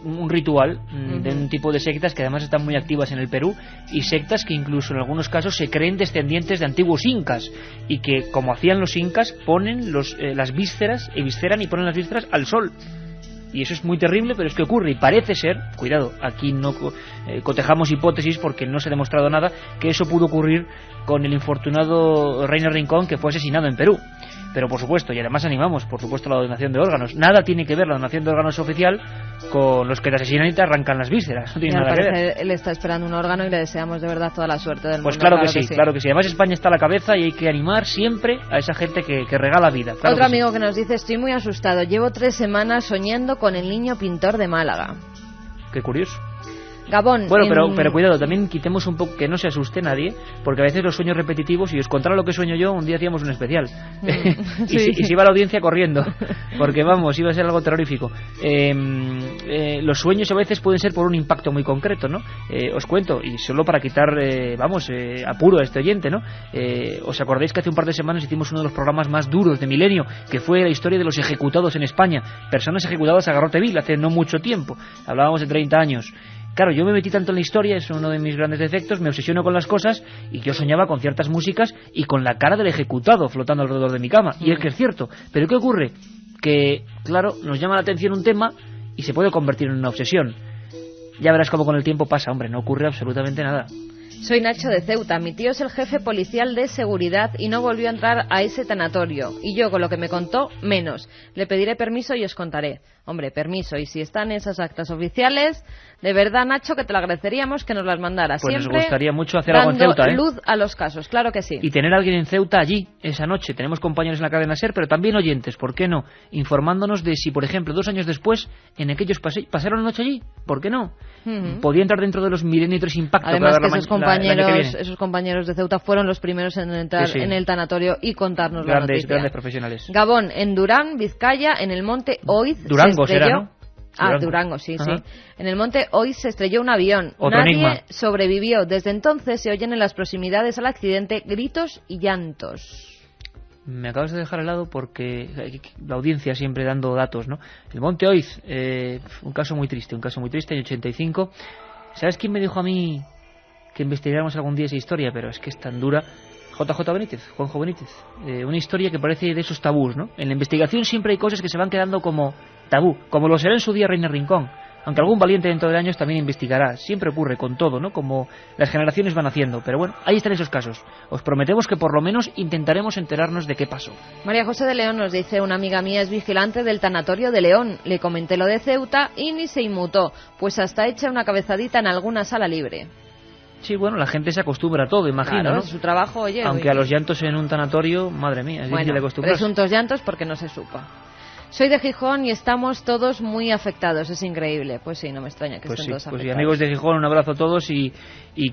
Speaker 1: un ritual de un tipo de sectas que además están muy activas en el Perú, y sectas que incluso en algunos casos se creen descendientes de antiguos incas, y que, como hacían los incas, ponen las vísceras, visceran y ponen las vísceras al sol. Y eso es muy terrible, pero es que ocurre, y parece ser, cuidado, aquí no cotejamos hipótesis porque no se ha demostrado nada, que eso pudo ocurrir con el infortunado Reiner Rincón, que fue asesinado en Perú. Pero por supuesto, y además animamos, por supuesto, la donación de órganos. Nada tiene que ver la donación de órganos oficial con los que te asesinan y te arrancan las vísceras. No tiene nada que ver.
Speaker 2: Él está esperando un órgano y le deseamos de verdad toda la suerte del mundo.
Speaker 1: Pues claro que sí, claro que sí. Además España está a la cabeza y hay que animar siempre a esa gente que regala vida. Claro.
Speaker 2: Otro amigo que nos dice: estoy muy asustado, llevo 3 semanas soñando con el niño pintor de Málaga.
Speaker 1: Qué curioso.
Speaker 2: Gabón.
Speaker 1: Bueno, pero cuidado, también quitemos un poco, que no se asuste nadie, porque a veces los sueños repetitivos, si os contara lo que sueño yo, un día hacíamos un especial.
Speaker 2: Sí.
Speaker 1: y se iba la audiencia corriendo, porque vamos, iba a ser algo terrorífico. Los sueños a veces pueden ser por un impacto muy concreto, ¿no? Os cuento, y solo para quitar, apuro a este oyente, ¿no? ¿Os acordáis que hace un par de semanas hicimos uno de los programas más duros de Milenio, que fue la historia de los ejecutados en España? Personas ejecutadas a garrote vil hace no mucho tiempo. Hablábamos de 30 años. Claro, yo me metí tanto en la historia, es uno de mis grandes defectos, me obsesiono con las cosas, y yo soñaba con ciertas músicas y con la cara del ejecutado flotando alrededor de mi cama. Y es que es cierto. Pero ¿qué ocurre? Que, claro, nos llama la atención un tema y se puede convertir en una obsesión. Ya verás cómo con el tiempo pasa, hombre, no ocurre absolutamente nada.
Speaker 2: Soy Nacho de Ceuta, mi tío es el jefe policial de seguridad y no volvió a entrar a ese tanatorio. Y yo, con lo que me contó, menos. Le pediré permiso y os contaré. Hombre, permiso, y si están esas actas oficiales, de verdad, Nacho, que te lo agradeceríamos que nos las mandaras.
Speaker 1: Pues
Speaker 2: siempre
Speaker 1: nos gustaría mucho hacer algo en Ceuta,
Speaker 2: dando luz a los casos, claro que sí.
Speaker 1: Y tener a alguien en Ceuta allí, esa noche. Tenemos compañeros en la cadena SER, pero también oyentes, ¿por qué no? Informándonos de si, por ejemplo, 2 años después, en aquellos pasaron la noche allí, ¿por qué no? Podía entrar dentro de los Milenio 3 Impacto.
Speaker 2: Además que esos compañeros de Ceuta fueron los primeros en entrar en el tanatorio y contarnos la noticia.
Speaker 1: Grandes profesionales.
Speaker 2: Gabón, en Durán, Vizcaya, en el monte Oiz
Speaker 1: Durango será, ¿no?
Speaker 2: Durango, sí. En el monte Oiz se estrelló un avión.
Speaker 1: Otro
Speaker 2: Nadie
Speaker 1: enigma.
Speaker 2: sobrevivió. Desde entonces se oyen en las proximidades al accidente gritos y llantos.
Speaker 1: Me acabas de dejar al lado porque la audiencia siempre dando datos, ¿no? El monte Oiz, un caso muy triste, en 85. ¿Sabes quién me dijo a mí que investigáramos algún día esa historia? Pero es que es tan dura. JJ Benítez, Juanjo Benítez. Una historia que parece de esos tabús, ¿no? En la investigación siempre hay cosas que se van quedando como tabú, como lo será en su día Reiner Rincón. Aunque algún valiente dentro de años también investigará. Siempre ocurre con todo, ¿no? Como las generaciones van haciendo. Pero bueno, ahí están esos casos. Os prometemos que por lo menos intentaremos enterarnos de qué pasó.
Speaker 2: María José de León nos dice: una amiga mía es vigilante del tanatorio de León. Le comenté lo de Ceuta y ni se inmutó, pues hasta echa una cabezadita en alguna sala libre.
Speaker 1: Sí, bueno, la gente se acostumbra a todo, imagino,
Speaker 2: claro,
Speaker 1: ¿no?
Speaker 2: Su trabajo, oye.
Speaker 1: Aunque a los llantos en un tanatorio, madre mía, es difícil acostumbrarse.
Speaker 2: Presuntos llantos porque no se supo. Soy de Gijón y estamos todos muy afectados, es increíble. Pues sí, no me extraña que estén todos afectados.
Speaker 1: Pues sí, amigos de Gijón, un abrazo a todos y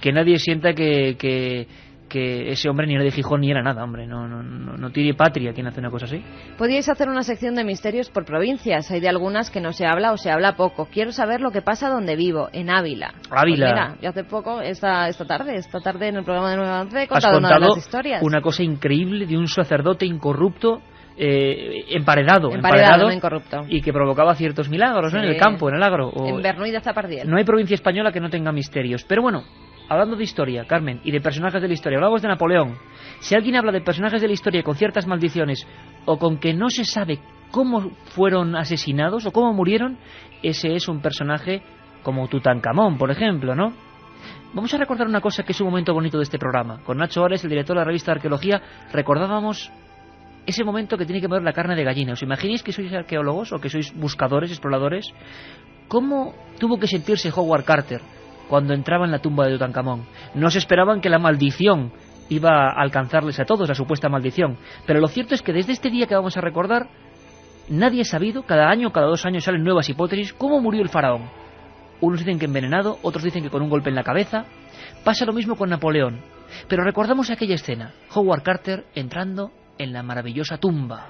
Speaker 1: que nadie sienta que ese hombre ni era de Gijón ni era nada, hombre. No tiene patria quien hace una cosa así.
Speaker 2: Podríais hacer una sección de misterios por provincias. Hay de algunas que no se habla o se habla poco. Quiero saber lo que pasa donde vivo, en Ávila.
Speaker 1: Ávila.
Speaker 2: Pues mira, yo hace poco, esta tarde en el programa de 9 a 11 he contado una de las historias.
Speaker 1: Una cosa increíble de un sacerdote incorrupto, emparedado,
Speaker 2: no incorrupto,
Speaker 1: y que provocaba ciertos milagros, ¿no? En el campo, en el agro.
Speaker 2: En Bernuy de Zapardiel.
Speaker 1: No hay provincia española que no tenga misterios. Pero bueno, hablando de historia, Carmen, y de personajes de la historia, hablamos de Napoleón. Si alguien habla de personajes de la historia con ciertas maldiciones o con que no se sabe cómo fueron asesinados o cómo murieron, ese es un personaje como Tutankamón, por ejemplo, ¿no? Vamos a recordar una cosa que es un momento bonito de este programa. Con Nacho Ares, el director de la revista de Arqueología, recordábamos ese momento que tiene que ver la carne de gallina. ¿Os imagináis que sois arqueólogos o que sois buscadores, exploradores? ¿Cómo tuvo que sentirse Howard Carter cuando entraba en la tumba de Tutankamón? No se esperaban que la maldición iba a alcanzarles a todos, la supuesta maldición. Pero lo cierto es que desde este día que vamos a recordar, nadie ha sabido, cada año, cada 2 años salen nuevas hipótesis, cómo murió el faraón. Unos dicen que envenenado, otros dicen que con un golpe en la cabeza. Pasa lo mismo con Napoleón. Pero recordamos aquella escena, Howard Carter entrando en la maravillosa tumba.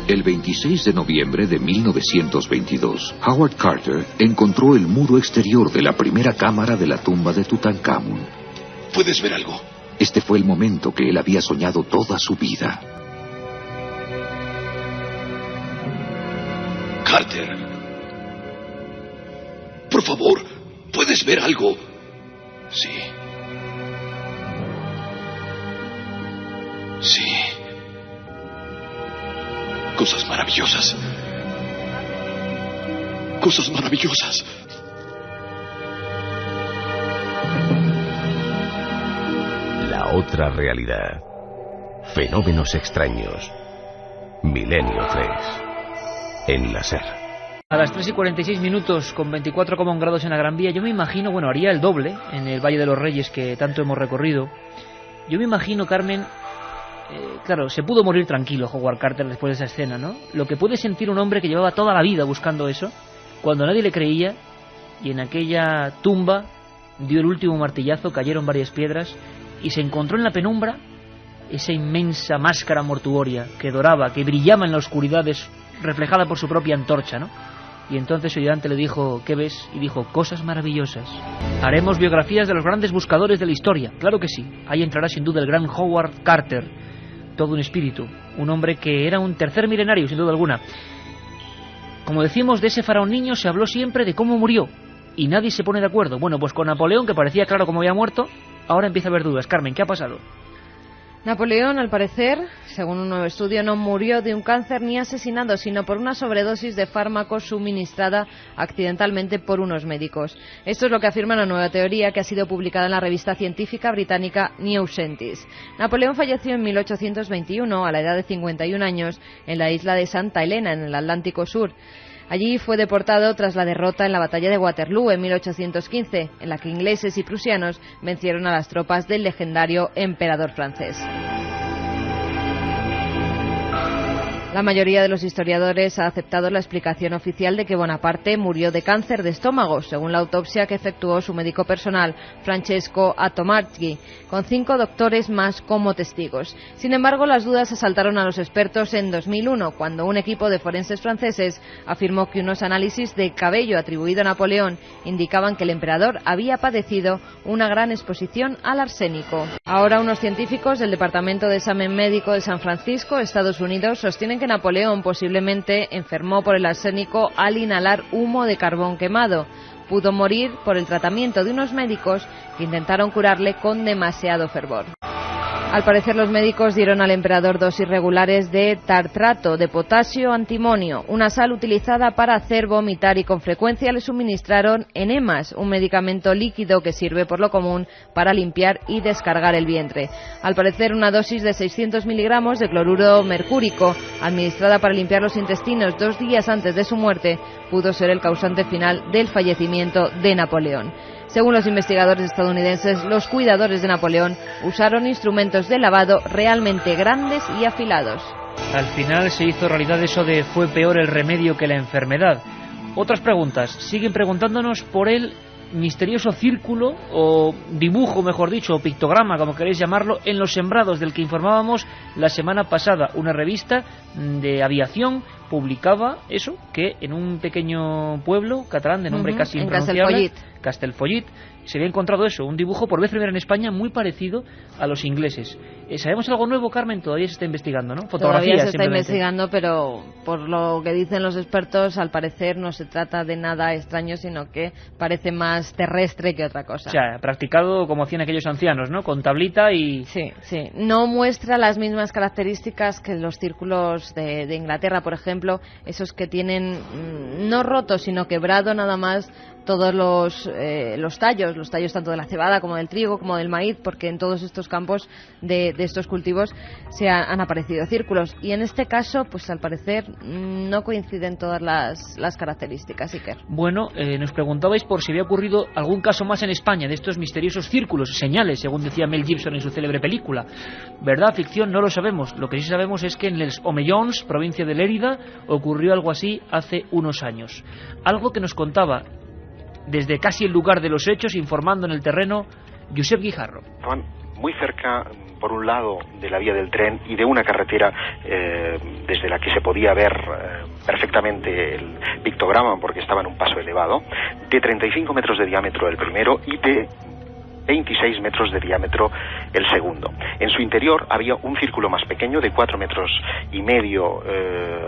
Speaker 8: El 26 de noviembre de 1922, Howard Carter encontró el muro exterior de la primera cámara de la tumba de Tutankamón.
Speaker 9: ¿Puedes ver algo?
Speaker 8: Este fue el momento que él había soñado toda su vida.
Speaker 9: Carter. Por favor, ¿puedes ver algo? Sí. Sí. Cosas maravillosas. Cosas maravillosas.
Speaker 5: La otra realidad. Fenómenos extraños. Milenio 3. En la SER.
Speaker 1: A las 3:46 con 24,1 grados en la Gran Vía, yo me imagino, bueno, haría el doble en el Valle de los Reyes que tanto hemos recorrido. Yo me imagino, Carmen, claro, se pudo morir tranquilo Howard Carter después de esa escena, ¿no? Lo que puede sentir un hombre que llevaba toda la vida buscando eso, cuando nadie le creía, y en aquella tumba dio el último martillazo, cayeron varias piedras, y se encontró en la penumbra esa inmensa máscara mortuoria que doraba, que brillaba en la oscuridad reflejada por su propia antorcha, ¿no? Y entonces su ayudante le dijo, ¿qué ves? Y dijo, cosas maravillosas. Haremos biografías de los grandes buscadores de la historia, claro que sí. Ahí entrará sin duda el gran Howard Carter, todo un espíritu, un hombre que era un tercer milenario, sin duda alguna. Como decimos, de ese faraón niño se habló siempre de cómo murió, y nadie se pone de acuerdo. Bueno, pues con Napoleón, que parecía claro cómo había muerto, ahora empieza a haber dudas. Carmen, ¿qué ha pasado?
Speaker 2: Napoleón, al parecer, según un nuevo estudio, no murió de un cáncer ni asesinado, sino por una sobredosis de fármacos suministrada accidentalmente por unos médicos. Esto es lo que afirma una nueva teoría que ha sido publicada en la revista científica británica New Scientist. Napoleón falleció en 1821, a la edad de 51 años, en la isla de Santa Elena, en el Atlántico Sur. Allí fue deportado tras la derrota en la batalla de Waterloo en 1815, en la que ingleses y prusianos vencieron a las tropas del legendario emperador francés. La mayoría de los historiadores ha aceptado la explicación oficial de que Bonaparte murió de cáncer de estómago, según la autopsia que efectuó su médico personal, Francesco Attomarchi, con 5 doctores más como testigos. Sin embargo, las dudas asaltaron a los expertos en 2001, cuando un equipo de forenses franceses afirmó que unos análisis de cabello atribuido a Napoleón indicaban que el emperador había padecido una gran exposición al arsénico. Ahora, unos científicos del Departamento de Examen Médico de San Francisco, Estados Unidos, sostienen que Napoleón posiblemente enfermó por el arsénico al inhalar humo de carbón quemado. Pudo morir por el tratamiento de unos médicos que intentaron curarle con demasiado fervor. Al parecer, los médicos dieron al emperador dosis regulares de tartrato de potasio antimonio, una sal utilizada para hacer vomitar, y con frecuencia le suministraron enemas, un medicamento líquido que sirve por lo común para limpiar y descargar el vientre. Al parecer, una dosis de 600 miligramos de cloruro mercúrico, administrada para limpiar los intestinos 2 días antes de su muerte, pudo ser el causante final del fallecimiento de Napoleón. Según los investigadores estadounidenses, los cuidadores de Napoleón usaron instrumentos de lavado realmente grandes y afilados.
Speaker 1: Al final se hizo realidad eso de fue peor el remedio que la enfermedad. Otras preguntas. Siguen preguntándonos por el misterioso círculo o dibujo, mejor dicho, o pictograma, como queréis llamarlo, en los sembrados del que informábamos la semana pasada. Una revista de aviación publicaba eso, que en un pequeño pueblo catalán de nombre casi impronunciable, Castellfollit, se había encontrado eso, un dibujo por vez primera en España muy parecido a los ingleses. ¿Sabemos algo nuevo, Carmen? Todavía se está investigando, ¿no?
Speaker 2: Todavía se está investigando, pero por lo que dicen los expertos, al parecer no se trata de nada extraño, sino que parece más terrestre que otra cosa.
Speaker 1: O sea, practicado como hacían aquellos ancianos, ¿no? Con tablita y...
Speaker 2: Sí. No muestra las mismas características que los círculos de Inglaterra, por ejemplo, esos que tienen no roto, sino quebrado nada más todos los tallos tanto de la cebada como del trigo como del maíz, porque en todos estos campos de estos cultivos se han aparecido círculos, y en este caso pues al parecer no coinciden todas las características. Iker.
Speaker 1: Bueno, nos preguntabais por si había ocurrido algún caso más en España de estos misteriosos círculos, señales, según decía Mel Gibson en su célebre película. ¿Verdad, ficción? No lo sabemos. Lo que sí sabemos es que en Les Omellons, provincia de Lérida, ocurrió algo así hace unos años. Algo que nos contaba desde casi el lugar de los hechos, informando en el terreno, Josep Guijarro.
Speaker 6: Estaban
Speaker 10: muy cerca, por un lado, de la vía del tren y de una carretera desde la que se podía ver perfectamente el pictograma, porque estaba en un paso elevado, de 35 metros de diámetro el primero y de 26 metros de diámetro el segundo. En su interior había un círculo más pequeño de 4 metros y medio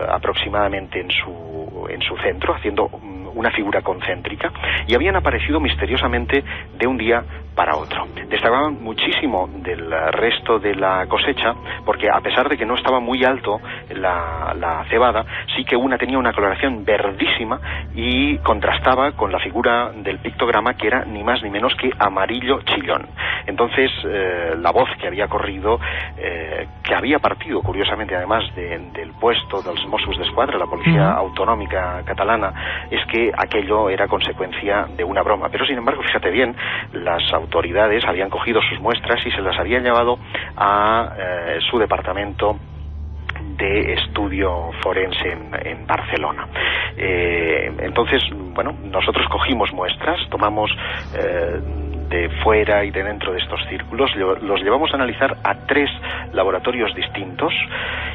Speaker 10: aproximadamente en su centro, haciendo una figura concéntrica, y habían aparecido misteriosamente de un día para otro. Destacaban muchísimo del resto de la cosecha, porque a pesar de que no estaba muy alto la cebada, sí que una tenía una coloración verdísima y contrastaba con la figura del pictograma, que era ni más ni menos que amarillo chillón. Entonces la voz que había corrido, que había partido curiosamente además del puesto dels Mossos d'Esquadra, la Policía Autonómica Catalana, es que aquello era consecuencia de una broma. Pero sin embargo, fíjate bien, las autoridades habían cogido sus muestras y se las habían llevado a su departamento de estudio forense en Barcelona. Entonces, bueno, nosotros cogimos muestras, tomamos de fuera y de dentro de estos círculos, los llevamos a analizar a 3 laboratorios distintos,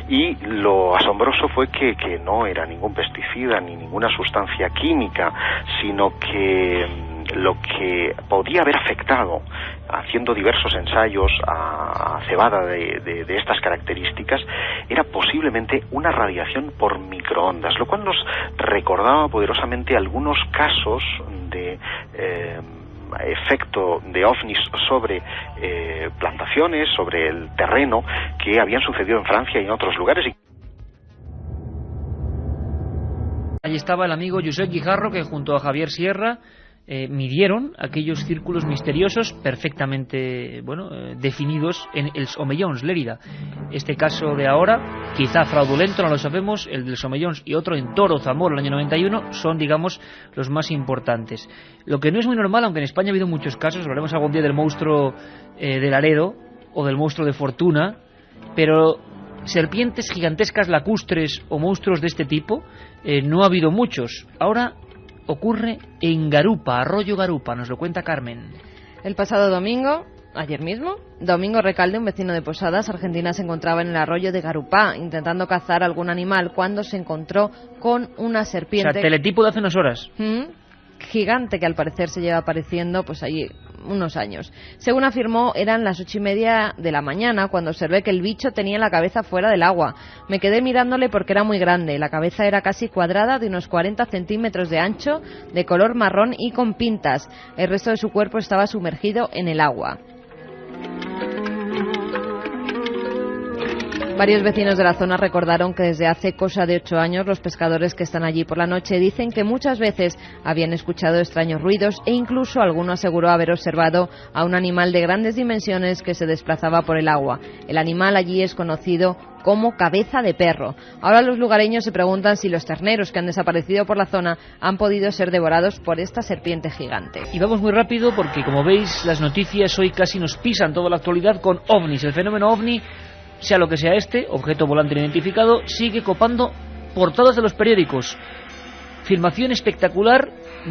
Speaker 10: y lo asombroso fue que no era ningún pesticida ni ninguna sustancia química, sino que lo que podía haber afectado, haciendo diversos ensayos a cebada de estas características, era posiblemente una radiación por microondas, lo cual nos recordaba poderosamente algunos casos de efecto de ovnis sobre plantaciones, sobre el terreno, que habían sucedido en Francia y en otros lugares.
Speaker 1: Allí estaba el amigo Josep Guijarro, que junto a Javier Sierra midieron aquellos círculos misteriosos perfectamente definidos en el Omellons, Lérida. Este caso de ahora, quizá fraudulento, no lo sabemos, el del Omellons y otro en Toro, Zamora, el año 91, son, digamos, los más importantes. Lo que no es muy normal, aunque en España ha habido muchos casos, hablaremos algún día del monstruo de Laredo o del monstruo de Fortuna, pero serpientes gigantescas lacustres o monstruos de este tipo no ha habido muchos. Ahora ocurre en Garupa, Arroyo Garupa, nos lo cuenta Carmen.
Speaker 2: El pasado domingo, ayer mismo, Domingo Recalde, un vecino de Posadas, Argentina, se encontraba en el arroyo de Garupá intentando cazar algún animal cuando se encontró con una serpiente.
Speaker 1: O sea, teletipo de hace unas horas.
Speaker 2: Gigante, que al parecer se lleva apareciendo pues allí unos años. Según afirmó, eran las 8:30 de la mañana cuando observé que el bicho tenía la cabeza fuera del agua. Me quedé mirándole porque era muy grande. La cabeza era casi cuadrada, de unos 40 centímetros de ancho, de color marrón y con pintas. El resto de su cuerpo estaba sumergido en el agua. Varios vecinos de la zona recordaron que desde hace cosa de 8 años los pescadores que están allí por la noche dicen que muchas veces habían escuchado extraños ruidos, e incluso alguno aseguró haber observado a un animal de grandes dimensiones que se desplazaba por el agua. El animal allí es conocido como cabeza de perro. Ahora los lugareños se preguntan si los terneros que han desaparecido por la zona han podido ser devorados por esta serpiente gigante.
Speaker 1: Y vamos muy rápido porque, como veis, las noticias hoy casi nos pisan toda la actualidad con ovnis. El fenómeno ovni, sea lo que sea este, objeto volante no identificado, sigue copando portadas de los periódicos. Filmación espectacular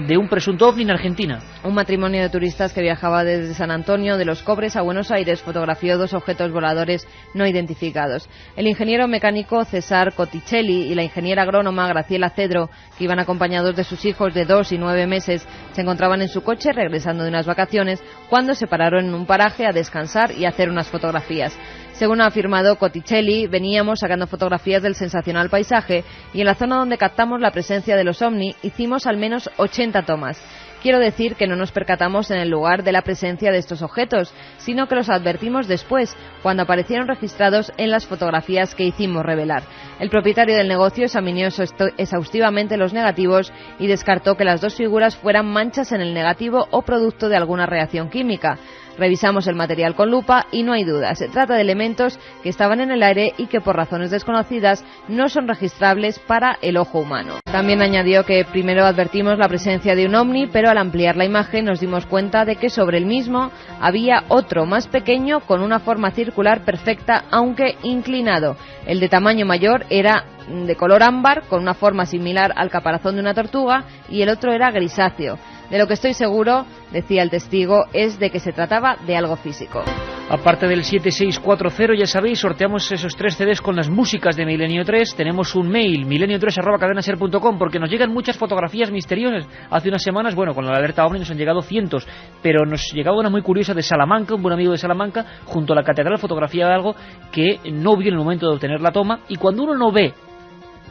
Speaker 1: de un presunto ovni en Argentina.
Speaker 2: Un matrimonio de turistas que viajaba desde San Antonio de los Cobres a Buenos Aires fotografió 2 objetos voladores no identificados. El ingeniero mecánico César Cotticelli y la ingeniera agrónoma Graciela Cedro, que iban acompañados de sus hijos de 2 y 9 meses, se encontraban en su coche regresando de unas vacaciones cuando se pararon en un paraje a descansar y a hacer unas fotografías. Según ha afirmado Cotticelli, veníamos sacando fotografías del sensacional paisaje y en la zona donde captamos la presencia de los ovni hicimos al menos 80 tomas. Quiero decir que no nos percatamos en el lugar de la presencia de estos objetos, sino que los advertimos después, cuando aparecieron registrados en las fotografías que hicimos revelar. El propietario del negocio examinó exhaustivamente los negativos y descartó que las 2 figuras fueran manchas en el negativo o producto de alguna reacción química. Revisamos el material con lupa y no hay duda. Se trata de elementos que estaban en el aire y que por razones desconocidas no son registrables para el ojo humano. También añadió que primero advertimos la presencia de un ovni, pero al ampliar la imagen nos dimos cuenta de que sobre el mismo había otro más pequeño con una forma circular perfecta, aunque inclinado. El de tamaño mayor era de color ámbar, con una forma similar al caparazón de una tortuga, y el otro era grisáceo. De lo que estoy seguro, decía el testigo, es de que se trataba de algo físico.
Speaker 1: Aparte del 7640, ya sabéis, sorteamos esos 3 CDs con las músicas de Milenio 3. Tenemos un mail, milenio3@cadenaser.com, porque nos llegan muchas fotografías misteriosas. Hace unas semanas, bueno, con la alerta OVNI nos han llegado cientos, pero nos llegaba una muy curiosa de Salamanca, un buen amigo de Salamanca, junto a la catedral fotografiaba algo que no vio en el momento de obtener la toma, y cuando uno no ve,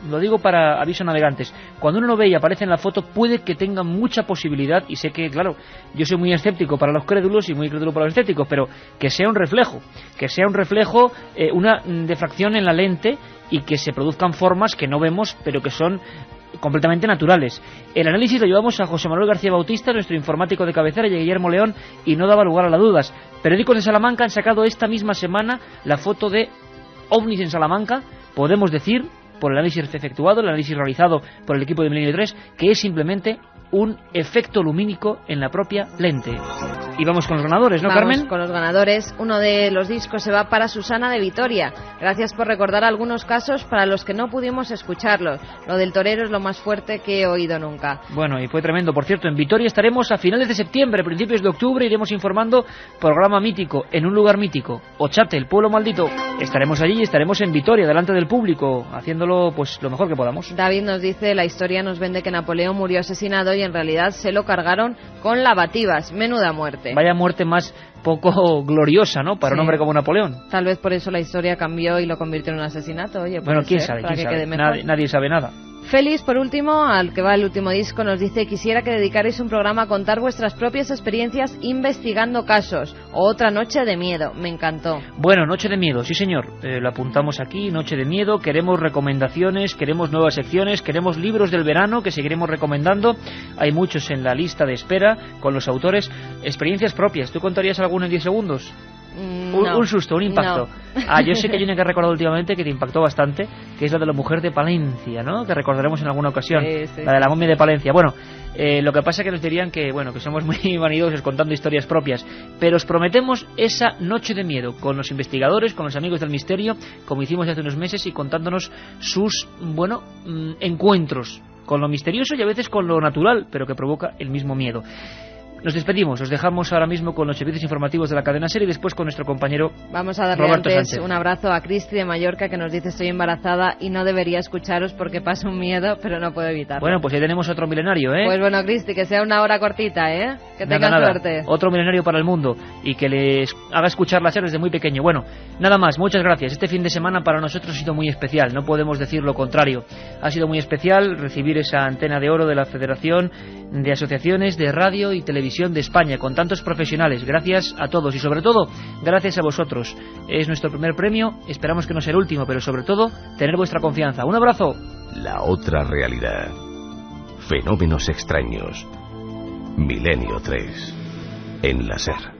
Speaker 1: lo digo para aviso navegantes, cuando uno no ve y aparece en la foto, puede que tenga mucha posibilidad, y sé que, claro, yo soy muy escéptico para los crédulos y muy crédulo para los escépticos, pero que sea un reflejo, una defracción en la lente, y que se produzcan formas que no vemos, pero que son completamente naturales. El análisis lo llevamos a José Manuel García Bautista, nuestro informático de cabecera, y a Guillermo León, y no daba lugar a las dudas. Periódicos de Salamanca han sacado esta misma semana la foto de ovnis en Salamanca. Podemos decir, por el análisis efectuado, el análisis realizado por el equipo de Milenio 3, que es simplemente un efecto lumínico en la propia lente. Y vamos con los ganadores, ¿no, Carmen?
Speaker 2: Vamos con los ganadores. Uno de los discos se va para Susana de Vitoria. Gracias por recordar algunos casos para los que no pudimos escucharlos. Lo del torero es lo más fuerte que he oído nunca.
Speaker 1: Bueno, y fue tremendo. Por cierto, en Vitoria estaremos a finales de septiembre, principios de octubre, iremos informando, programa mítico, en un lugar mítico, Ochate, el pueblo maldito. Estaremos allí y estaremos en Vitoria, delante del público, haciéndolo pues lo mejor que podamos.
Speaker 2: David nos dice, la historia nos vende que Napoleón murió asesinado y en realidad se lo cargaron con lavativas. Menuda muerte.
Speaker 1: Vaya muerte más poco gloriosa, ¿no?, para un hombre como Napoleón.
Speaker 2: Tal vez por eso la historia cambió y lo convirtió en un asesinato. Oye,
Speaker 1: bueno, quién sabe. Nadie sabe nada.
Speaker 2: Félix, por último, al que va el último disco, nos dice: quisiera que dedicarais un programa a contar vuestras propias experiencias investigando casos. Otra noche de miedo. Me encantó.
Speaker 1: Bueno, noche de miedo, sí señor. Lo apuntamos aquí, noche de miedo. Queremos recomendaciones, queremos nuevas secciones, queremos libros del verano que seguiremos recomendando. Hay muchos en la lista de espera con los autores. Experiencias propias. ¿Tú contarías alguna en 10 segundos?
Speaker 2: No,
Speaker 1: un susto, un impacto.
Speaker 2: No.
Speaker 1: Yo sé que hay una que he recordado últimamente que te impactó bastante, que es la de la mujer de Palencia, ¿no?, que recordaremos en alguna ocasión.
Speaker 2: Sí.
Speaker 1: La de la momia de Palencia. Bueno, lo que pasa es que nos dirían que, bueno, que somos muy vanidosos contando historias propias, pero os prometemos esa noche de miedo con los investigadores, con los amigos del misterio, como hicimos hace unos meses, y contándonos sus, encuentros con lo misterioso y a veces con lo natural, pero que provoca el mismo miedo. Nos despedimos, os dejamos ahora mismo con los servicios informativos de la cadena SER y después con nuestro compañero
Speaker 2: Vamos a darle
Speaker 1: Roberto
Speaker 2: antes
Speaker 1: Sánchez.
Speaker 2: Un abrazo a Cristi de Mallorca, que nos dice: estoy embarazada y no debería escucharos porque paso un miedo, pero no puedo evitarlo.
Speaker 1: Bueno, pues ya tenemos otro milenario, ¿eh?
Speaker 2: Pues bueno, Cristi, que sea una hora cortita, ¿eh? Que tengan suerte.
Speaker 1: Otro milenario para el mundo y que les haga escuchar la SER desde muy pequeño. Bueno, nada más, muchas gracias. Este fin de semana para nosotros ha sido muy especial, no podemos decir lo contrario. Ha sido muy especial recibir esa antena de oro de la Federación de Asociaciones de Radio y Televisión de España, con tantos profesionales. Gracias a todos y sobre todo gracias a vosotros. Es nuestro primer premio, esperamos que no sea el último, pero sobre todo tener vuestra confianza. Un abrazo.
Speaker 5: La otra realidad. Fenómenos extraños. Milenio 3 en la SER.